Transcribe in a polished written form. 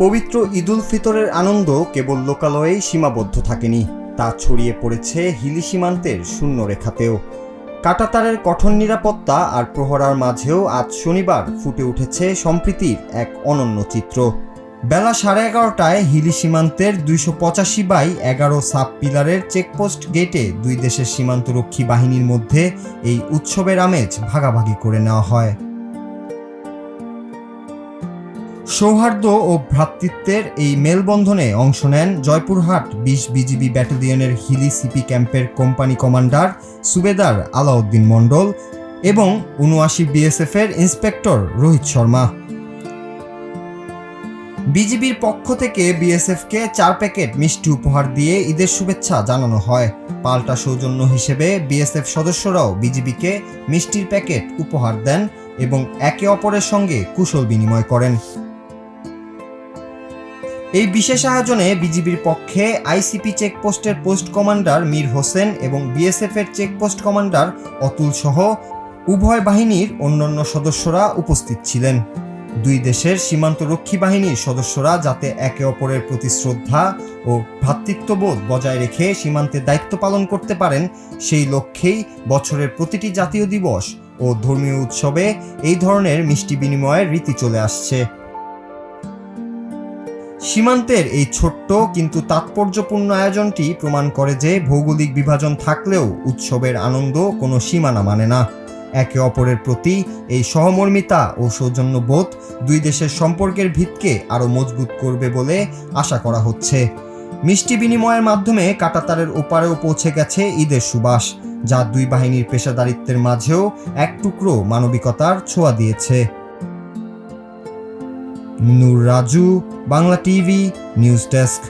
পবিত্র ঈদুল ফিতরের আনন্দ কেবল লোকালয়েই সীমাবদ্ধ থাকেনি, তা ছড়িয়ে পড়েছে হিলি সীমান্তের শূন্যরেখাতেও। কাঁটাতারের কঠোর নিরাপত্তা আর প্রহরার মাঝেও আজ শনিবার ফুটে উঠেছে সম্প্রীতির এক অনন্য চিত্র। বেলা 11:30টায় হিলি সীমান্তের 285/11 সাব পিলারের চেকপোস্ট গেটে দুই দেশের সীমান্তরক্ষী বাহিনীর মধ্যে এই উৎসবের আমেজ ভাগাভাগি করে নেওয়া হয়। সৌহার্দ্য ও ভ্রাতৃত্বের এই মেলবন্ধনে অংশ নেন জয়পুরহাট 20 বিজিবি ব্যাটালিয়নের হিলি সিপি ক্যাম্পের কোম্পানি কমান্ডার সুবেদার আলাউদ্দিন মণ্ডল এবং ৭৯ বিএসএফের ইন্সপেক্টর রোহিত শর্মা। বিজিবির পক্ষ থেকে বিএসএফকে 4 প্যাকেট মিষ্টি উপহার দিয়ে ঈদের শুভেচ্ছা জানানো হয়। পাল্টা সৌজন্য হিসেবে বিএসএফ সদস্যরাও বিজিবিকে মিষ্টির প্যাকেট উপহার দেন এবং একে অপরের সঙ্গে কুশল বিনিময় করেন। এই বিশেষ আয়োজনে বিজিবির পক্ষে আইসিপি চেকপোস্টের পোস্ট কমান্ডার মীর হোসেন এবং বিএসএফের চেকপোস্ট কমান্ডার অতুল সহ উভয় বাহিনীর অন্যান্য সদস্যরা উপস্থিত ছিলেন। দুই দেশের সীমান্তরক্ষী বাহিনীর সদস্যরা যাতে একে অপরের প্রতি শ্রদ্ধা ও ভ্রাতৃত্ববোধ বজায় রেখে সীমান্তে দায়িত্ব পালন করতে পারেন, সেই লক্ষ্যেই বছরের প্রতিটি জাতীয় দিবস ও ধর্মীয় উৎসবে এই ধরনের মিষ্টি বিনিময়ের রীতি চলে আসছে। সীমান্তের এই ছোট্ট কিন্তু তাৎপর্যপূর্ণ আয়োজনটি প্রমাণ করে যে ভৌগোলিক বিভাজন থাকলেও উৎসবের আনন্দ কোনো সীমানা মানে না। একে অপরের প্রতি এই সহমর্মিতা ও সৌজন্যবোধ দুই দেশের সম্পর্কের ভিতকে আরও মজবুত করবে বলে আশা করা হচ্ছে। মিষ্টি বিনিময়ের মাধ্যমে কাঁটাতারের ওপারেও পৌঁছে গেছে ঈদের সুবাস, যা দুই বাহিনীর পেশাদারিত্বের মাঝেও এক টুকরো মানবিকতার ছোঁয়া দিয়েছে। Nur Raju, Bangla TV news desk.